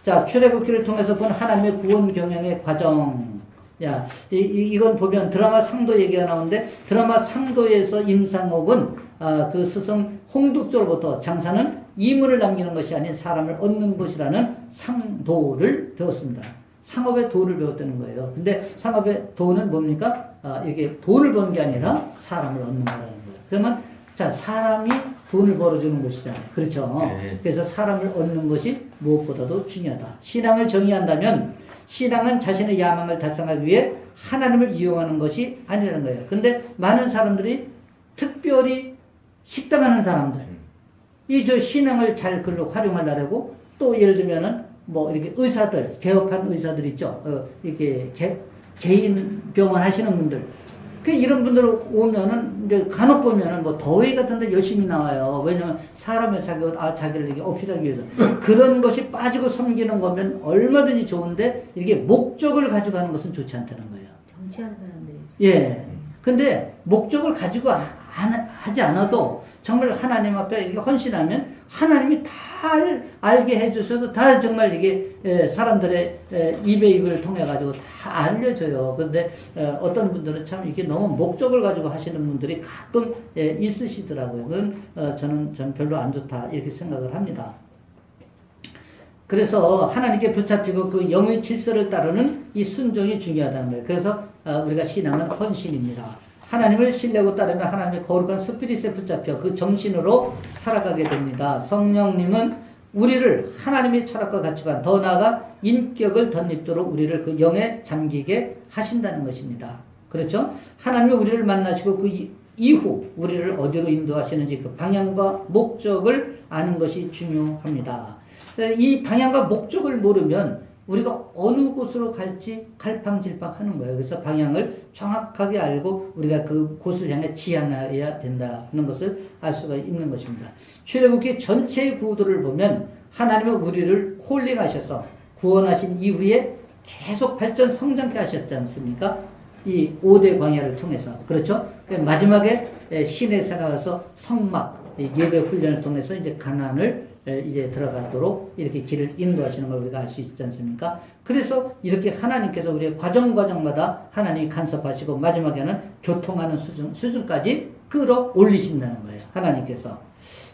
자, 출애굽기를 통해서 본 하나님의 구원 경영의 과정. 야, 이건 보면 드라마 상도 얘기가 나오는데 드라마 상도에서 임상옥은 그 스승 홍둑조로부터 장사는 이물을 남기는 것이 아닌 사람을 얻는 것이라는 상도를 배웠습니다. 상업의 도를 배웠다는 거예요. 근데 상업의 도는 뭡니까? 이게 돈을 버는 게 아니라 사람을 얻는 거라는 거예요. 그러면 자, 사람이 돈을 벌어주는 것이잖아요. 그렇죠. 네. 그래서 사람을 얻는 것이 무엇보다도 중요하다. 신앙을 정의한다면 신앙은 자신의 야망을 달성하기 위해 하나님을 이용하는 것이 아니라는 거예요. 근데 많은 사람들이 특별히 식당하는 사람들, 이 저 신앙을 잘 글로 활용하려고 또 예를 들면은 뭐 이렇게 의사들, 개업한 의사들 있죠. 이렇게 개인 병원 하시는 분들. 그 이런 분들 오면은 이제 간혹 보면은 뭐 더위 같은데 열심히 나와요. 왜냐면 사람의 자기를 이렇게 어필하기 위해서 그런 것이 빠지고 섬기는 거면 얼마든지 좋은데 이게 목적을 가지고 하는 것은 좋지 않다는 거예요. 정치하는 사람들이. 예. 근데 목적을 가지고 하지 않아도 정말 하나님 앞에 이렇게 헌신하면 하나님이 다 알게 해주셔도 다 정말 이게 사람들의 입에 입을 통해 가지고 다 알려줘요. 근데 어떤 분들은 참 이게 너무 목적을 가지고 하시는 분들이 가끔 있으시더라고요. 그건 저는 별로 안 좋다 이렇게 생각을 합니다. 그래서 하나님께 붙잡히고 그 영의 질서를 따르는 이 순종이 중요하다는 거예요. 그래서 우리가 신앙은 헌신입니다. 하나님을 신뢰하고 따르면 하나님의 거룩한 스피릿에 붙잡혀 그 정신으로 살아가게 됩니다. 성령님은 우리를 하나님의 철학과 가치관, 더 나아가 인격을 덧입도록 우리를 그 영에 잠기게 하신다는 것입니다. 그렇죠? 하나님이 우리를 만나시고 그 이후 우리를 어디로 인도하시는지 그 방향과 목적을 아는 것이 중요합니다. 이 방향과 목적을 모르면 우리가 어느 곳으로 갈지 갈팡질팡하는 거예요. 그래서 방향을 정확하게 알고 우리가 그 곳을 향해 지향해야 된다는 것을 알 수가 있는 것입니다. 출애굽기 전체의 구도를 보면 하나님은 우리를 콜링하셔서 구원하신 이후에 계속 발전 성장케 하셨지 않습니까? 이 5대 광야를 통해서. 그렇죠? 마지막에 시내산에 와서 성막 예배 훈련을 통해서 이제 가나안을 이제 들어가도록 이렇게 길을 인도하시는 걸 우리가 알 수 있지 않습니까? 그래서 이렇게 하나님께서 우리의 과정마다 하나님이 간섭하시고 마지막에는 교통하는 수준까지 끌어올리신다는 거예요. 하나님께서.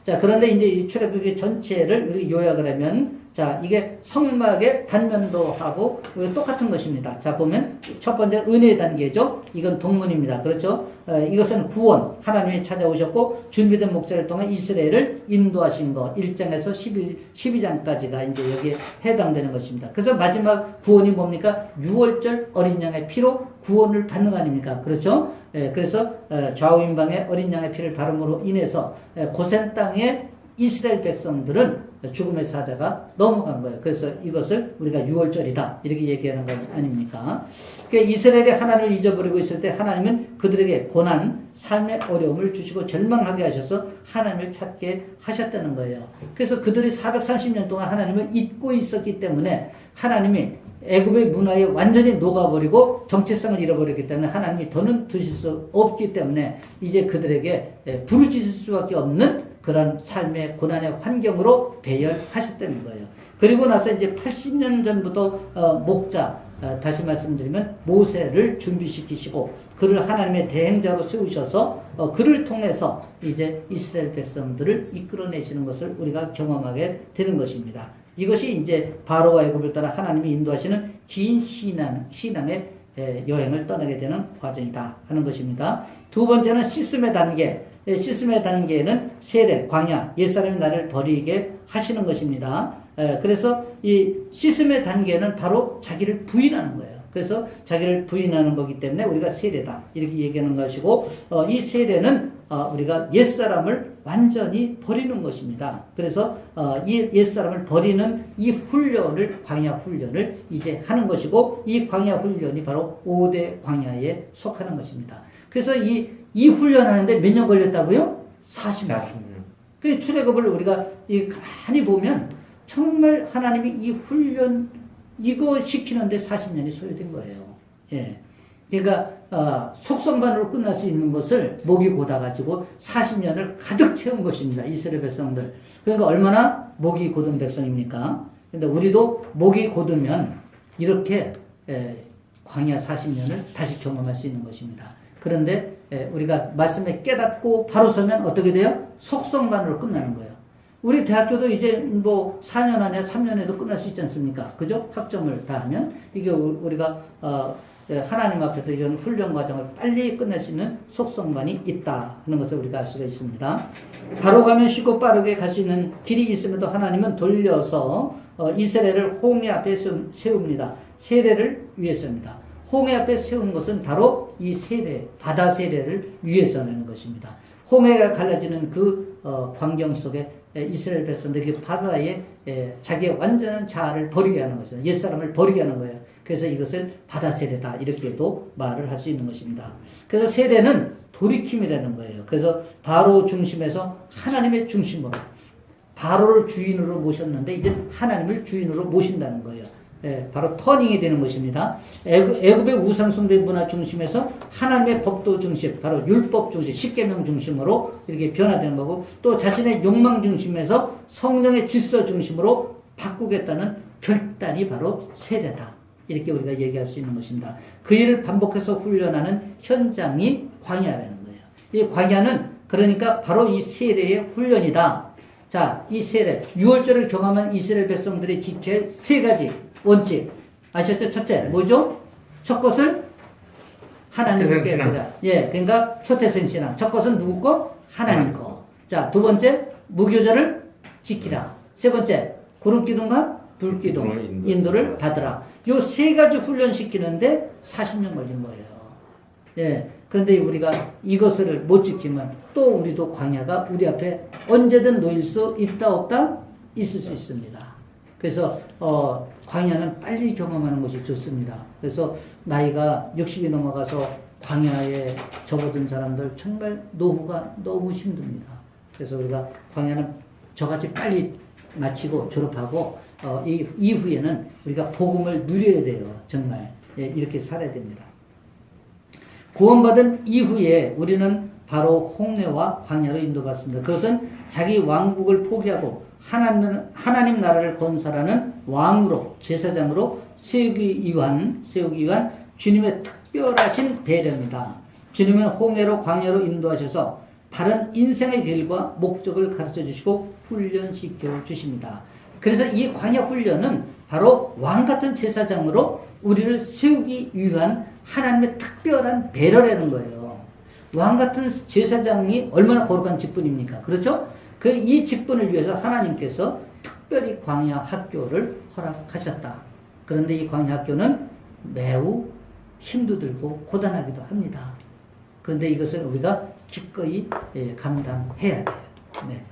자, 그런데 이제 이 출애굽기 전체를 우리 요약을 하면 자, 이게 성막의 단면도 하고 똑같은 것입니다. 자, 보면 첫 번째 은혜의 단계죠. 이건 동문입니다. 그렇죠? 이것은 구원, 하나님이 찾아오셨고 준비된 목자를 통해 이스라엘을 인도하신 것, 1장에서 12장까지가 이제 여기에 해당되는 것입니다. 그래서 마지막 구원이 뭡니까? 6월절 어린 양의 피로 구원을 받는 거 아닙니까? 그렇죠? 그래서 좌우인방의 어린 양의 피를 바름으로 인해서 고센 땅에 이스라엘 백성들은 죽음의 사자가 넘어간 거예요. 그래서 이것을 우리가 6월절이다 이렇게 얘기하는 것 아닙니까? 그러니까 이스라엘이 하나님을 잊어버리고 있을 때 하나님은 그들에게 고난, 삶의 어려움을 주시고 절망하게 하셔서 하나님을 찾게 하셨다는 거예요. 그래서 그들이 430년 동안 하나님을 잊고 있었기 때문에 하나님이 애굽의 문화에 완전히 녹아버리고 정체성을 잃어버렸기 때문에 하나님이 더는 두실 수 없기 때문에 이제 그들에게 부르짖을 수밖에 없는 그런 삶의 고난의 환경으로 배열하셨다는 거예요. 그리고 나서 이제 80년 전부터 목자, 다시 말씀드리면 모세를 준비시키시고 그를 하나님의 대행자로 세우셔서 그를 통해서 이제 이스라엘 백성들을 이끌어내시는 것을 우리가 경험하게 되는 것입니다. 이것이 이제 바로와 애굽을 따라 하나님이 인도하시는 긴 신앙의 여행을 떠나게 되는 과정이다 하는 것입니다. 두 번째는 씻음의 단계. 씻음의 단계는 세례, 광야, 옛사람이 나를 버리게 하시는 것입니다. 그래서 이 씻음의 단계는 바로 자기를 부인하는 거예요. 그래서 자기를 부인하는 거기 때문에 우리가 세례다 이렇게 얘기하는 것이고 이 세례는 우리가 옛사람을 완전히 버리는 것입니다. 그래서 이 옛사람을 버리는 이 훈련을 광야 훈련을 이제 하는 것이고 이 광야 훈련이 바로 5대 광야에 속하는 것입니다. 그래서 이 훈련하는데 몇 년 걸렸다고요? 40년. 그 출애굽을 우리가 가만히 보면 정말 하나님이 이 훈련 이거 시키는데 40년이 소요된 거예요. 예. 그러니까 속성반으로 끝날 수 있는 것을 목이 곧아가지고 40년을 가득 채운 것입니다. 이스라엘 백성들. 그러니까 얼마나 목이 곧은 백성입니까? 근데 우리도 목이 곧으면 이렇게 광야 40년을 다시 경험할 수 있는 것입니다. 그런데 우리가 말씀에 깨닫고 바로 서면 어떻게 돼요? 속성만으로 끝나는 거예요. 우리 대학교도 이제 뭐 4년 안에 3년에도 끝날 수 있지 않습니까? 그죠? 학점을 다 하면 이게 우리가 하나님 앞에서 이런 훈련 과정을 빨리 끝낼 수 있는 속성만이 있다 하는 것을 우리가 알 수가 있습니다. 바로 가면 쉽고 빠르게 갈 수 있는 길이 있음에도 하나님은 돌려서 이스라엘을 홍해 앞에 세웁니다. 세례를 위해서입니다. 홍해 앞에 세운 것은 바로 이 세례, 바다 세례를 위해서라는 것입니다. 홍해가 갈라지는 그 광경 속에 이스라엘 백성들이 그 바다에 자기의 완전한 자아를 버리게 하는 것이죠. 옛사람을 버리게 하는 거예요. 그래서 이것을 바다 세례다 이렇게도 말을 할 수 있는 것입니다. 그래서 세례는 돌이킴이라는 거예요. 그래서 바로 중심에서 하나님의 중심으로 바로를 주인으로 모셨는데 이제 하나님을 주인으로 모신다는 거예요. 바로 터닝이 되는 것입니다. 애굽의 우상숭배 문화 중심에서 하나님의 법도 중심, 바로 율법 중심, 십계명 중심으로 이렇게 변화되는 거고, 또 자신의 욕망 중심에서 성령의 질서 중심으로 바꾸겠다는 결단이 바로 세례다. 이렇게 우리가 얘기할 수 있는 것입니다. 그 일을 반복해서 훈련하는 현장이 광야라는 거예요. 이 광야는 그러니까 바로 이 세례의 훈련이다. 자, 이 세례, 유월절을 경험한 이스라엘 백성들이 지켜야 할 세 가지 원칙 아셨죠? 첫째 뭐죠? 첫 것을 하나님께 드려. 예, 그러니까 초태생신앙. 첫 것은 누구 거? 하나님 거. 자, 두 번째 무교절을 지키라. 세 번째 구름기둥과 불기둥 인도를 받으라. 요 세 가지 훈련시키는데 40년 걸린 거예요. 예, 그런데 우리가 이것을 못 지키면 또 우리도 광야가 우리 앞에 언제든 놓일 수 있다 없다? 있을 수 있습니다. 그래서 광야는 빨리 경험하는 것이 좋습니다. 그래서 나이가 60이 넘어가서 광야에 접어든 사람들 정말 노후가 너무 힘듭니다. 그래서 우리가 광야는 저같이 빨리 마치고 졸업하고 이후에는 우리가 복음을 누려야 돼요. 정말 이렇게 살아야 됩니다. 구원받은 이후에 우리는 바로 홍해와 광야로 인도받습니다. 그것은 자기 왕국을 포기하고 하나님 나라를 건설하는 왕으로 제사장으로 세우기 위한 주님의 특별하신 배려입니다. 주님은 홍해로 광야로 인도하셔서 바른 인생의 길과 목적을 가르쳐 주시고 훈련시켜 주십니다. 그래서 이 광야 훈련은 바로 왕 같은 제사장으로 우리를 세우기 위한 하나님의 특별한 배려라는 거예요. 왕 같은 제사장이 얼마나 거룩한 직분입니까? 그렇죠? 이 직분을 위해서 하나님께서 특별히 광야 학교를 허락하셨다. 그런데 이 광야 학교는 매우 힘도 들고 고단하기도 합니다. 그런데 이것을 우리가 기꺼이 감당해야 돼요. 네.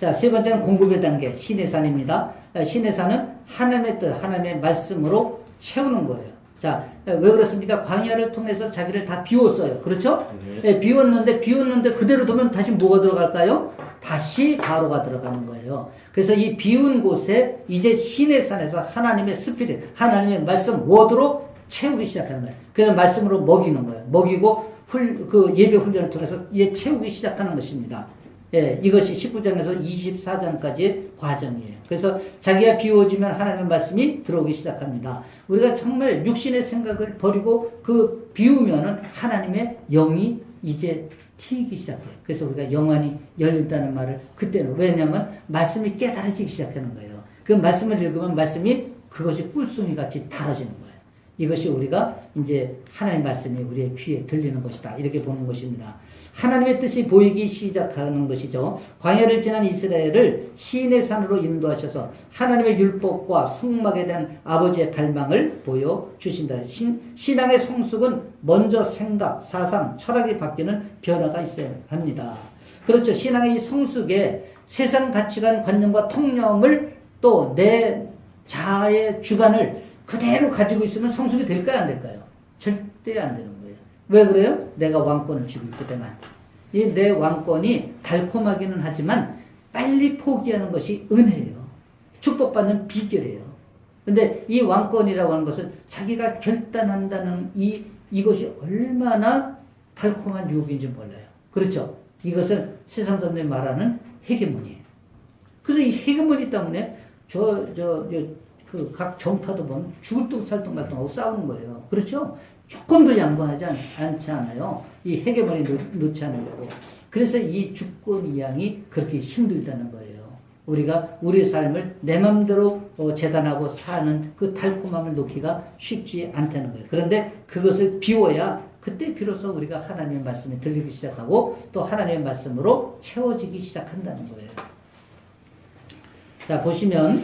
자, 세 번째는 공급의 단계, 신의 산입니다. 신의 산은 하나님의 뜻, 하나님의 말씀으로 채우는 거예요. 자, 왜 그렇습니까? 광야를 통해서 자기를 다 비웠어요. 그렇죠? 네. 비웠는데 그대로 두면 다시 뭐가 들어갈까요? 다시 바로가 들어가는 거예요. 그래서 이 비운 곳에 이제 신의 산에서 하나님의 스피릿, 하나님의 말씀 워드로 채우기 시작하는 거예요. 그래서 말씀으로 먹이는 거예요. 먹이고 그 예배 훈련을 통해서 이제 채우기 시작하는 것입니다. 예, 이것이 19장에서 24장까지의 과정이에요. 그래서 자기가 비워지면 하나님의 말씀이 들어오기 시작합니다. 우리가 정말 육신의 생각을 버리고 그 비우면은 하나님의 영이 이제 튀기 시작해요. 그래서 우리가 영안이 열린다는 말을 그때는, 왜냐하면 말씀이 깨달아지기 시작하는 거예요. 그 말씀을 읽으면 말씀이 그것이 꿀송이 같이 달아지는 거예요. 이것이 우리가 이제 하나님의 말씀이 우리의 귀에 들리는 것이다. 이렇게 보는 것입니다. 하나님의 뜻이 보이기 시작하는 것이죠. 광야를 지난 이스라엘을 시인의 산으로 인도하셔서 하나님의 율법과 성막에 대한 아버지의 갈망을 보여주신다. 신앙의 성숙은 먼저 생각, 사상, 철학이 바뀌는 변화가 있어야 합니다. 그렇죠. 신앙의 이 성숙에 세상 가치관, 관념과 통념을 또 내 자아의 주관을 그대로 가지고 있으면 성숙이 될까요? 안 될까요? 절대 안 되는 거예요. 왜 그래요? 내가 왕권을 쥐고 있기 때문에. 이 내 왕권이 달콤하기는 하지만 빨리 포기하는 것이 은혜예요. 축복받는 비결이에요. 근데 이 왕권이라고 하는 것은 자기가 결단한다는 이것이 얼마나 달콤한 유혹인지 몰라요. 그렇죠? 이것은 세상 사람들이 말하는 헤게모니예요. 그래서 이 헤게모니 때문에 그 각 정파도 보면 죽을 둥 살둥 말둥하고 싸우는 거예요. 그렇죠? 조금도 양보하지 않지 않아요. 이 헤게모니 놓지 않으려고. 그래서 이 주권 이양이 그렇게 힘들다는 거예요. 우리가 우리 삶을 내 맘대로 재단하고 사는 그 달콤함을 놓기가 쉽지 않다는 거예요. 그런데 그것을 비워야 그때 비로소 우리가 하나님의 말씀이 들리기 시작하고 또 하나님의 말씀으로 채워지기 시작한다는 거예요. 자, 보시면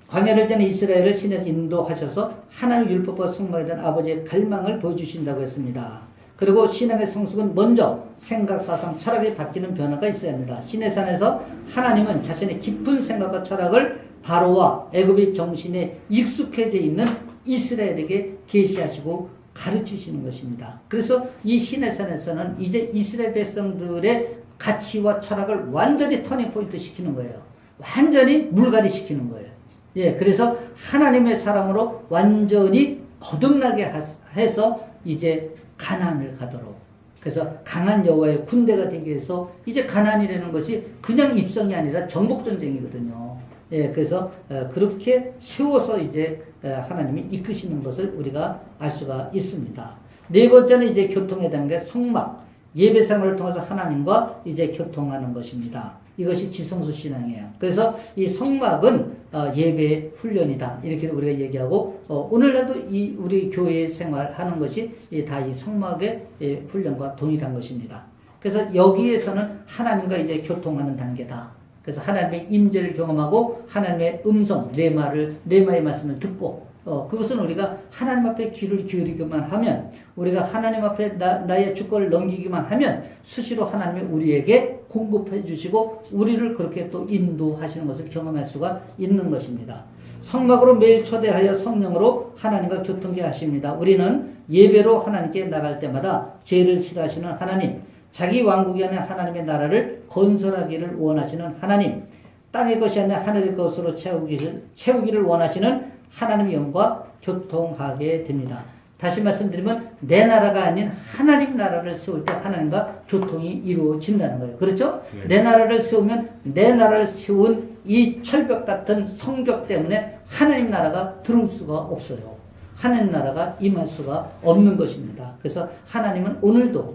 광야를 지나 이스라엘을 신에서 인도하셔서 하나님의 율법과 성막에 대한 아버지의 갈망을 보여주신다고 했습니다. 그리고 신앙의 성숙은 먼저 생각, 사상, 철학이 바뀌는 변화가 있어야 합니다. 시내산에서 하나님은 자신의 깊은 생각과 철학을 바로와 애굽의 정신에 익숙해져 있는 이스라엘에게 계시하시고 가르치시는 것입니다. 그래서 이 시내산에서는 이제 이스라엘 백성들의 가치와 철학을 완전히 터닝포인트 시키는 거예요. 완전히 물갈이 시키는 거예요. 예, 그래서 하나님의 사랑으로 완전히 거듭나게 해서 이제 가나안을 가도록. 그래서 강한 여호와의 군대가 되기 위해서 이제 가나안이라는 것이 그냥 입성이 아니라 정복전쟁이거든요. 예, 그래서 그렇게 세워서 이제 하나님이 이끄시는 것을 우리가 알 수가 있습니다. 네 번째는 이제 교통의 단계 성막. 예배 생활을 통해서 하나님과 이제 교통하는 것입니다. 이것이 지성소 신앙이에요. 그래서 이 성막은 예배 훈련이다. 이렇게 우리가 얘기하고 오늘날도 이 우리 교회 생활하는 것이 다 이 성막의 훈련과 동일한 것입니다. 그래서 여기에서는 하나님과 이제 교통하는 단계다. 그래서 하나님의 임재를 경험하고 하나님의 음성, 레마의 말씀을 듣고 그것은 우리가 하나님 앞에 귀를 기울이기만 하면 우리가 하나님 앞에 나의 주권을 넘기기만 하면 수시로 하나님이 우리에게 공급해 주시고 우리를 그렇게 또 인도하시는 것을 경험할 수가 있는 것입니다. 성막으로 매일 초대하여 성령으로 하나님과 교통케 하십니다. 우리는 예배로 하나님께 나갈 때마다 죄를 싫어하시는 하나님, 자기 왕국이 아닌 하나님의 나라를 건설하기를 원하시는 하나님, 땅의 것이 아니라 하늘의 것으로 채우기를 원하시는 하나님의 영과 교통하게 됩니다. 다시 말씀드리면 내 나라가 아닌 하나님 나라를 세울 때 하나님과 교통이 이루어진다는 거예요. 그렇죠? 네. 내 나라를 세우면 내 나라를 세운 이 철벽 같은 성벽 때문에 하나님 나라가 들어올 수가 없어요. 하나님 나라가 임할 수가 없는 것입니다. 그래서 하나님은 오늘도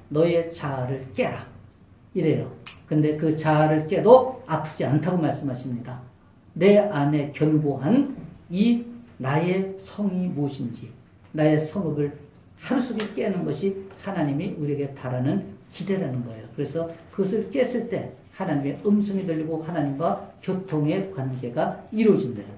너의 자아를 깨라 이래요. 근데 그 자아를 깨도 아프지 않다고 말씀하십니다. 내 안에 견고한 이 나의 성이 무엇인지 나의 성읍을 하루속에 깨는 것이 하나님이 우리에게 바라는 기대라는 거예요. 그래서 그것을 깼을 때 하나님의 음성이 들리고 하나님과 교통의 관계가 이루어진다는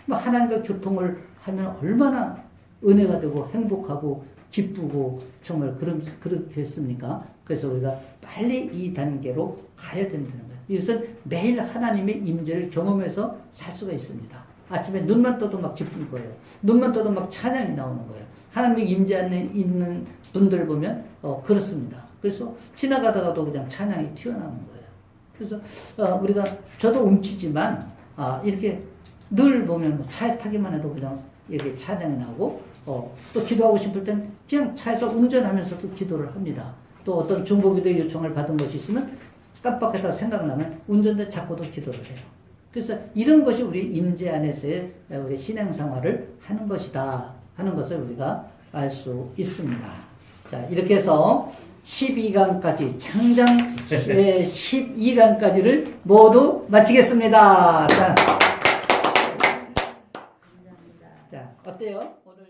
거예요. 하나님과 교통을 하면 얼마나 은혜가 되고 행복하고 기쁘고 정말 그렇겠습니까? 그래서 우리가 빨리 이 단계로 가야 된다는 거예요. 이것은 매일 하나님의 임재를 경험해서 살 수가 있습니다. 아침에 눈만 떠도 막 기쁠 거예요. 눈만 떠도 막 찬양이 나오는 거예요. 하나님의 임재 안에 있는 분들 보면 그렇습니다. 그래서 지나가다가도 그냥 찬양이 튀어나오는 거예요. 그래서 우리가 저도 움치지만 이렇게 늘 보면 차에 타기만 해도 그냥 이렇게 찬양이 나오고 또 기도하고 싶을 땐 그냥 차에서 운전하면서도 기도를 합니다. 또 어떤 중보기도의 요청을 받은 것이 있으면 깜빡했다가 생각나면 운전대 잡고도 기도를 해요. 그래서 이런 것이 우리 임재 안에서의 우리 신앙생활을 하는 것이다 하는 것을 우리가 알 수 있습니다. 자, 이렇게 해서 12강까지 창장 12강까지를 모두 마치겠습니다. 자, 어때요? 오늘